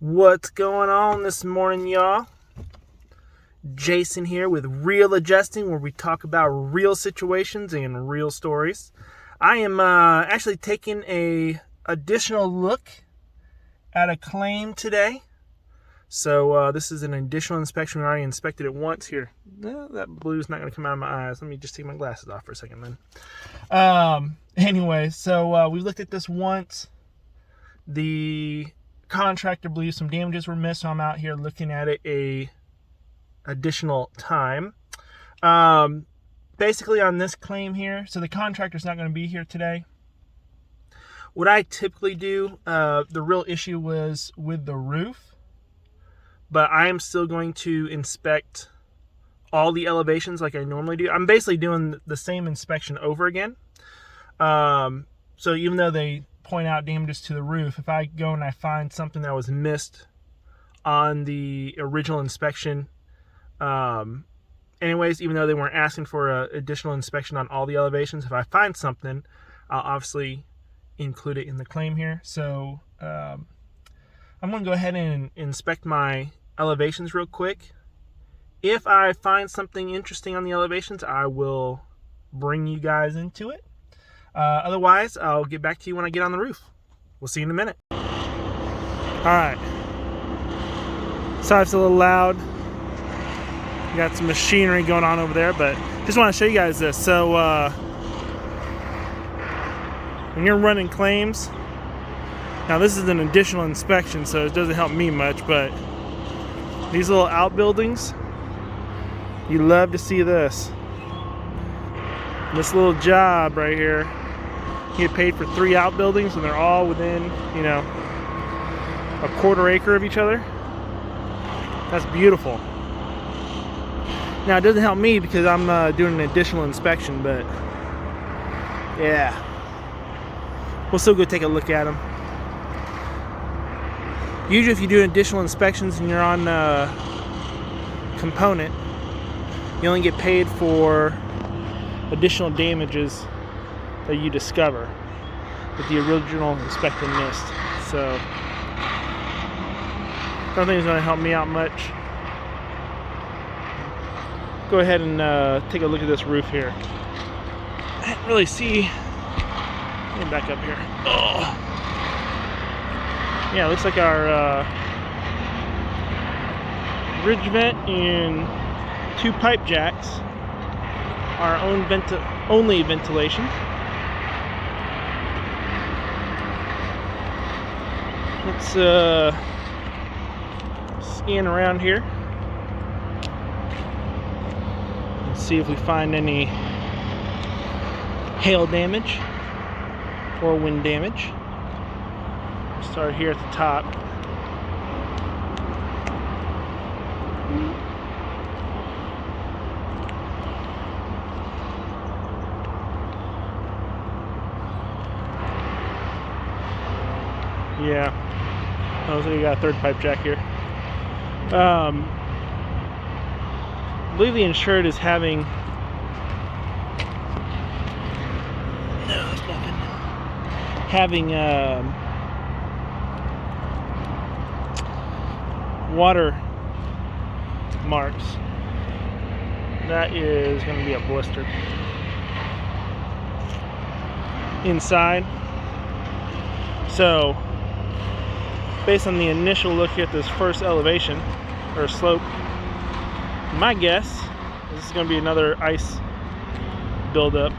What's going on this morning, y'all? Jason here with Real Adjusting, where we talk about real situations and real stories. I am actually taking a additional look at a claim today. So this is an additional inspection. We already inspected it once here. That blue's not going to come out of my eyes. Let me just take my glasses off for a second then. Anyway, so we looked at this once. The contractor believes some damages were missed, so I'm out here looking at it a additional time. Basically on this claim here, so the contractor's not going to be here today. What I typically do, the real issue was with the roof, but I am still going to inspect all the elevations like I normally do. I'm basically doing the same inspection over again. So even though they point out damages to the roof, if I go and I find something that was missed on the original inspection, anyways, even though they weren't asking for an additional inspection on all the elevations, if I find something, I'll obviously include it in the claim here. So I'm going to go ahead and inspect my elevations real quick. If I find something interesting on the elevations, I will bring you guys into it. Otherwise, I'll get back to you when I get on the roof. We'll see you in a minute. Alright. Sorry if it's a little loud. We got some machinery going on over there, but just want to show you guys this. So, when you're running claims, now this is an additional inspection, so it doesn't help me much, but these little outbuildings, you love to see this. This little job right here, you get paid for 3 outbuildings, and they're all within, a quarter acre of each other. That's beautiful. Now, it doesn't help me because I'm doing an additional inspection, but yeah. We'll still go take a look at them. Usually if you do additional inspections and you're on component, you only get paid for additional damages that you discover that the original inspector missed. So I don't think it's going to help me out much. Go ahead and take a look at this roof here. I didn't really see. Let me back up here. Oh. Yeah, it looks like our ridge vent and 2 pipe jacks, our own only ventilation. Let's scan around here and see if we find any hail damage or wind damage. Start here at the top. Yeah. Oh, so you got a 3rd pipe jack here. I believe the insured is having. No, there's nothing. Having water marks. That is going to be a blister inside. So based on the initial look at this first elevation or slope, my guess is this is going to be another ice buildup.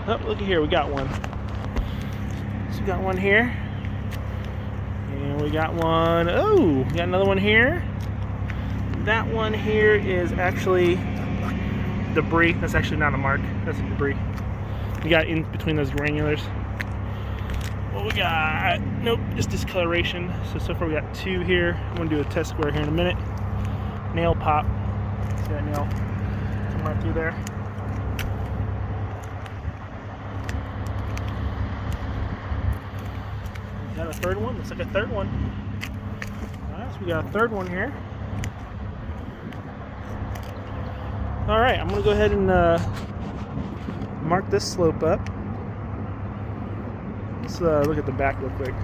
Oh, look at here, we got one. So we got one here, and we got one. Oh, we got another one here. That one here is actually debris. That's actually not a mark. That's a debris. We got in between those granulars. What we got? Nope, just discoloration. So far we got 2 here. I'm gonna do a test square here in a minute. Nail pop. See that nail come right through there. We got a 3rd one. Looks like a 3rd one. Alright, so we got a 3rd one here. Alright, I'm gonna go ahead and mark this slope up. Let's look at the back real quick.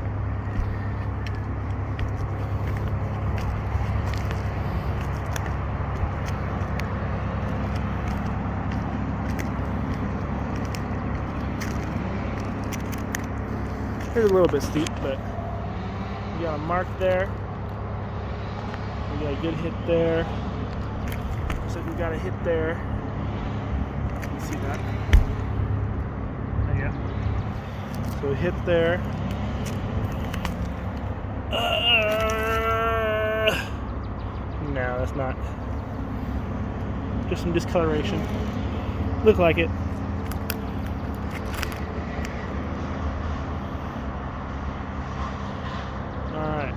Here's a little bit steep, but we got a mark there. We got a good hit there. Looks like we got a hit there. You can see that. There you go. So hit there. No, that's not. Just some discoloration. Look like it. Alright.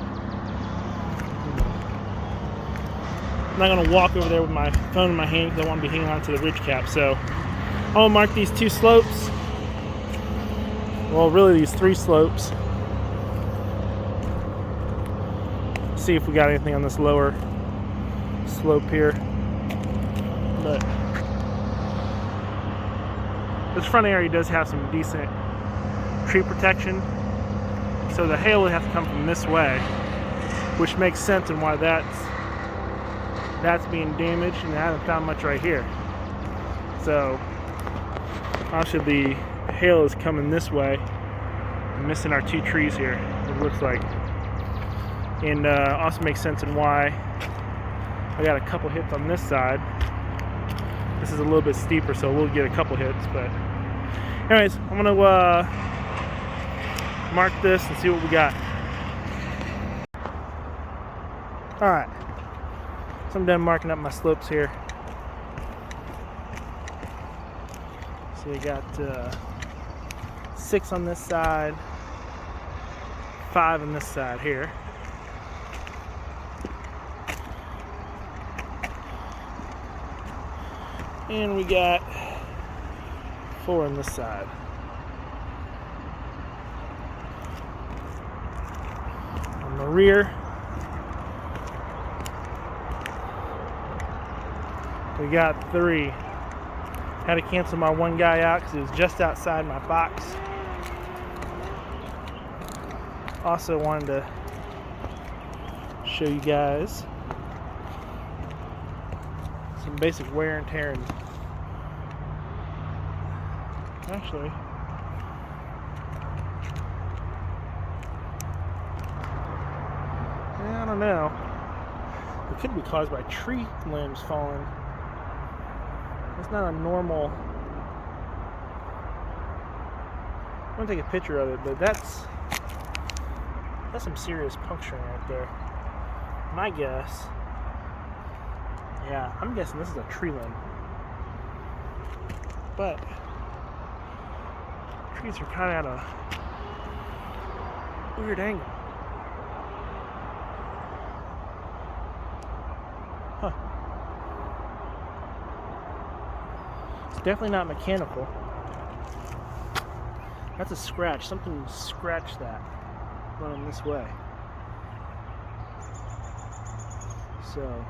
I'm not going to walk over there with my phone in my hand because I want to be hanging on to the ridge cap. So I'm going to mark these 2 slopes. Well, really these 3 slopes. See if we got anything on this lower slope here. But this front area does have some decent tree protection, so the hail would have to come from this way, which makes sense and why that's being damaged, and I haven't found much right here. So obviously the hail is coming this way and missing our 2 trees here, it looks like. And also makes sense in why I got a couple hits on this side. This is a little bit steeper, so we'll get a couple hits. But anyways, I'm gonna mark this and see what we got. All right, so I'm done marking up my slopes here. So we got 6 on this side, 5 on this side here. And we got 4 on this side. On the rear, we got 3. Had to cancel my one guy out because he was just outside my box. Also wanted to show you guys some basic wear and tear. And actually, I don't know. It could be caused by tree limbs falling. It's not a normal. I'm gonna take a picture of it, but that's some serious puncturing right there. My guess. Yeah, I'm guessing this is a tree limb. But trees are kind of at a weird angle. Huh. It's definitely not mechanical. That's a scratch. Something scratched that running this way. So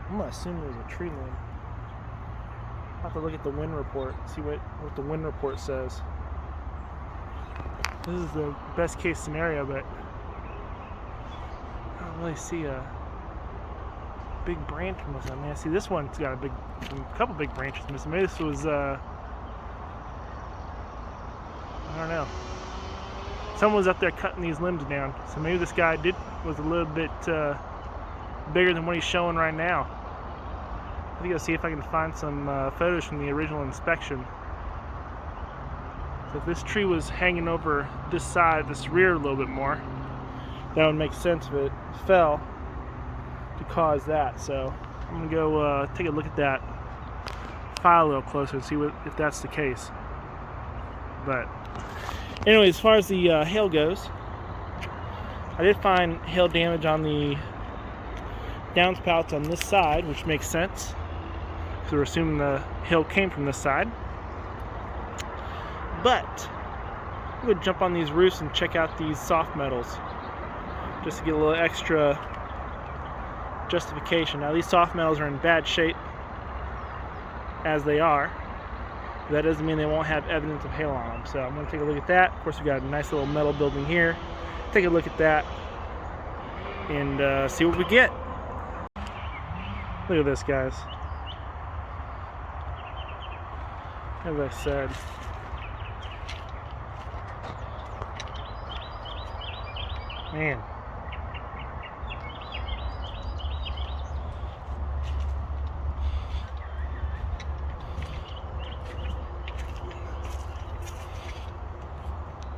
I'm gonna assume there's a tree limb. I'll have to look at the wind report, see what the wind report says. This is the best case scenario, but I don't really see a big branch missing. I mean, I see this one's got a couple big branches missing. Maybe this was I don't know. Someone was up there cutting these limbs down, so maybe this guy was a little bit bigger than what he's showing right now. I'm gonna go see if I can find some photos from the original inspection. So if this tree was hanging over this side, this rear a little bit more, that would make sense if it fell to cause that. So I'm gonna go take a look at that file a little closer and see if that's the case. But anyway, as far as the hail goes, I did find hail damage on the downspouts on this side, which makes sense. So we're assuming the hail came from this side. But I'm going to jump on these roofs and check out these soft metals just to get a little extra justification. Now these soft metals are in bad shape as they are. That doesn't mean they won't have evidence of hail on them. So I'm going to take a look at that. Of course, we've got a nice little metal building here. Take a look at that and see what we get. Look at this, guys. As I said, Man.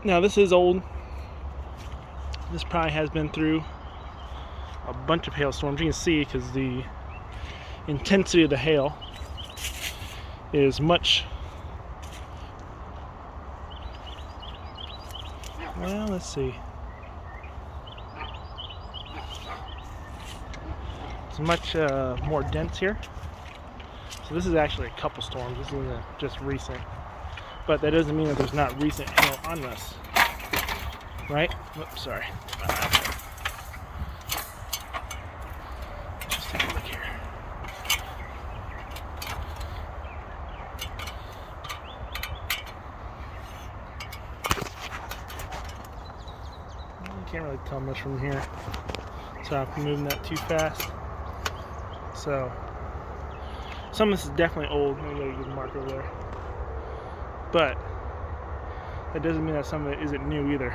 Now this is old. This probably has been through a bunch of hailstorms. You can see because the intensity of the hail is much. Well, let's see. It's much more dense here. So this is actually a couple storms. This isn't just recent. But that doesn't mean that there's not recent hail on this. Right? Oops, sorry. Let's just take a look here. You can't really tell much from here. So I'm moving that too fast. So some of this is definitely old. Let me go get a mark over there. But that doesn't mean that some of it isn't new either.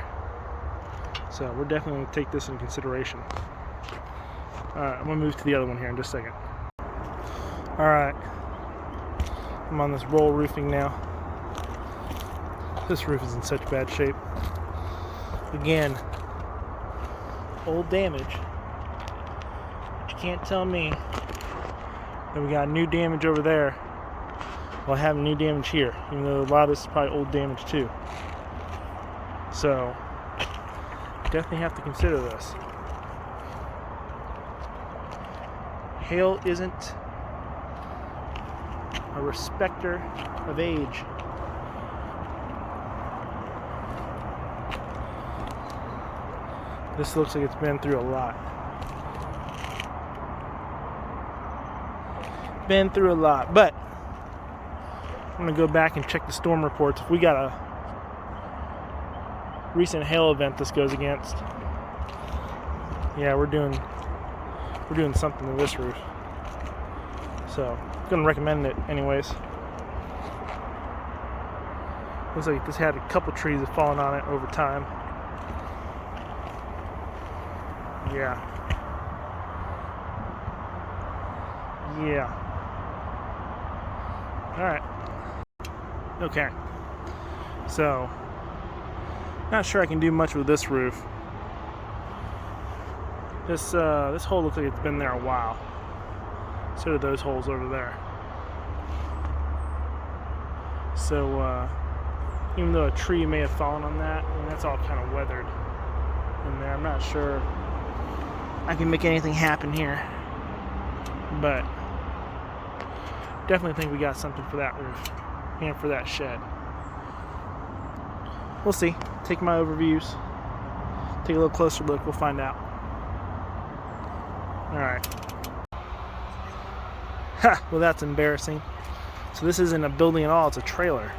So we're definitely going to take this into consideration. Alright, I'm going to move to the other one here in just a second. Alright, I'm on this roll roofing now. This roof is in such bad shape. Again, old damage. But you can't tell me that we got new damage over there while having new damage here, even though a lot of this is probably old damage too. So definitely have to consider this. Hail isn't a respecter of age. This looks like it's been through a lot. Been through a lot, but I'm gonna go back and check the storm reports. If we got a recent hail event this goes against, yeah, we're doing something to this roof. So I'm gonna recommend it anyways. Looks like this had a couple trees that fallen on it over time. Yeah. Alright. Okay. So, not sure I can do much with this roof. This hole looks like it's been there a while. So do those holes over there. So, even though a tree may have fallen on that, I mean, that's all kind of weathered in there. I'm not sure I can make anything happen here, but definitely think we got something for that roof and for that shed. We'll see. Take my overviews, take a little closer look, we'll find out. Alright. Ha! Well, that's embarrassing. So this isn't a building at all, it's a trailer.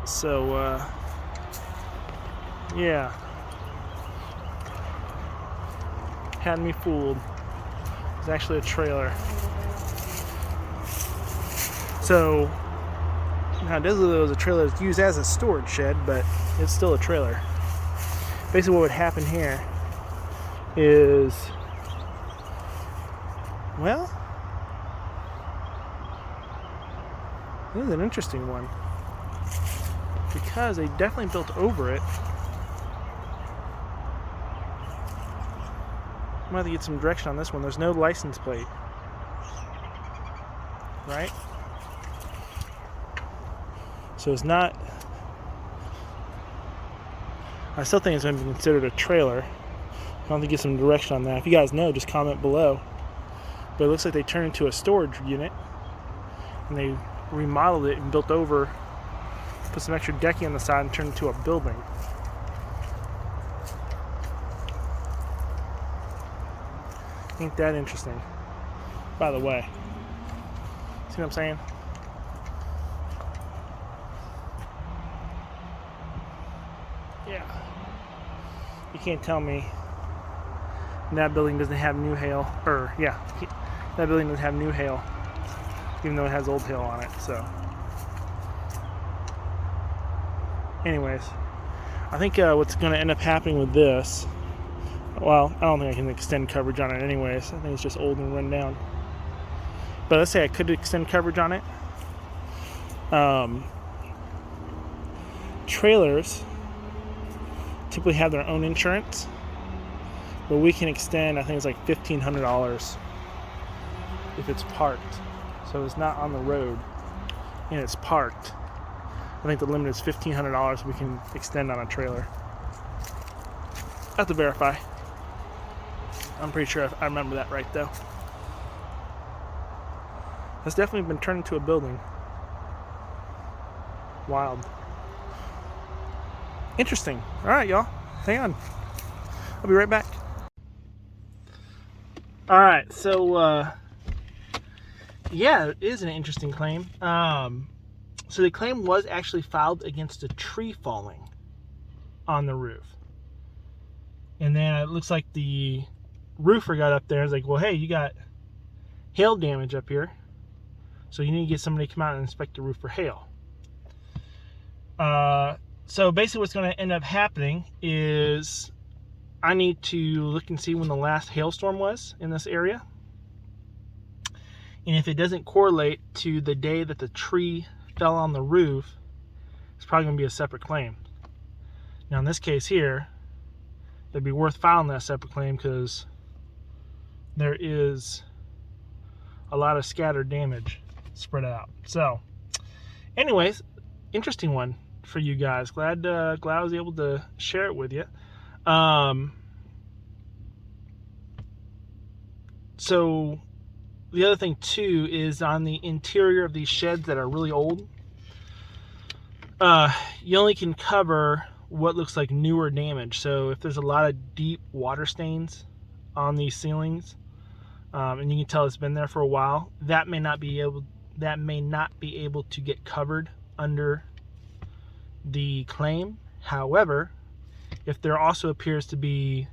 So, yeah. Had me fooled. It's actually a trailer. So, now Disney was a trailer that's used as a storage shed, but it's still a trailer. Basically what would happen here is, well, this is an interesting one, because they definitely built over it. I'm going to have to get some direction on this one. There's no license plate, right? So it's not, I still think it's going to be considered a trailer. I'll have to get some direction on that. If you guys know, just comment below. But it looks like they turned it into a storage unit, and they remodeled it and built over, put some extra decking on the side and turned it into a building. Ain't that interesting? By the way, see what I'm saying? Yeah. You can't tell me that building doesn't have new hail, or yeah, that building doesn't have new hail, even though it has old hail on it. So anyways, I think what's going to end up happening with this, well, I don't think I can extend coverage on it anyways. I think it's just old and run down. But let's say I could extend coverage on it. Trailers typically have their own insurance, but we can extend, I think it's like $1,500 if it's parked. So it's not on the road and it's parked. I think the limit is $1,500 we can extend on a trailer. I have to verify. I'm pretty sure I remember that right though. That's definitely been turned into a building. Wild. Interesting. All right, y'all. Hang on. I'll be right back. All right. So, yeah, it is an interesting claim. So the claim was actually filed against a tree falling on the roof. And then it looks like the roofer got up there and was like, well, hey, you got hail damage up here. So you need to get somebody to come out and inspect the roof for hail. So basically what's going to end up happening is I need to look and see when the last hailstorm was in this area. And if it doesn't correlate to the day that the tree fell on the roof, it's probably going to be a separate claim. Now in this case here, it'd be worth filing that separate claim because there is a lot of scattered damage spread out. So anyways, interesting one for you guys. Glad I was able to share it with you. So the other thing too is on the interior of these sheds that are really old, you only can cover what looks like newer damage. So if there's a lot of deep water stains on these ceilings, and you can tell it's been there for a while, that may not be able to get covered under the claim. However, if there also appears to be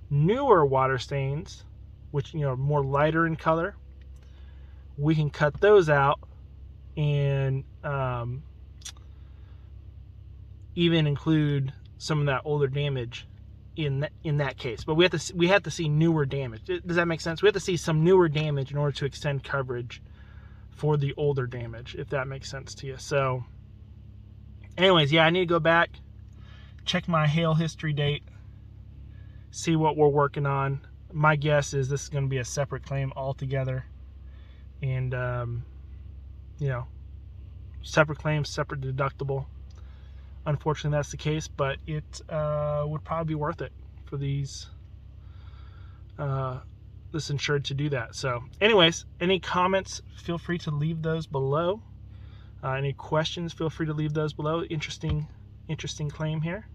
newer water stains, which, you know, more lighter in color, we can cut those out and even include some of that older damage in that case. But we have to see newer damage. Does that make sense? We have to see some newer damage in order to extend coverage for the older damage, if that makes sense to you. So anyways, yeah, I need to go back, check my hail history date, see what we're working on. My guess is this is going to be a separate claim altogether. And, you know, separate claim, separate deductible. Unfortunately, that's the case, but it would probably be worth it for this insured to do that. So anyways, any comments, feel free to leave those below. Any questions, feel free to leave those below. Interesting claim here.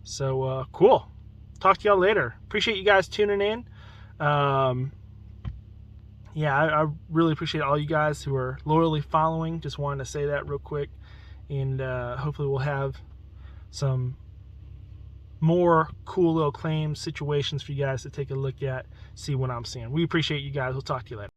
So cool. Talk to y'all later. Appreciate you guys tuning in. Yeah, I really appreciate all you guys who are loyally following. Just wanted to say that real quick. And hopefully we'll have some more cool little claim situations for you guys to take a look at, see what I'm seeing. We appreciate you guys. We'll talk to you later.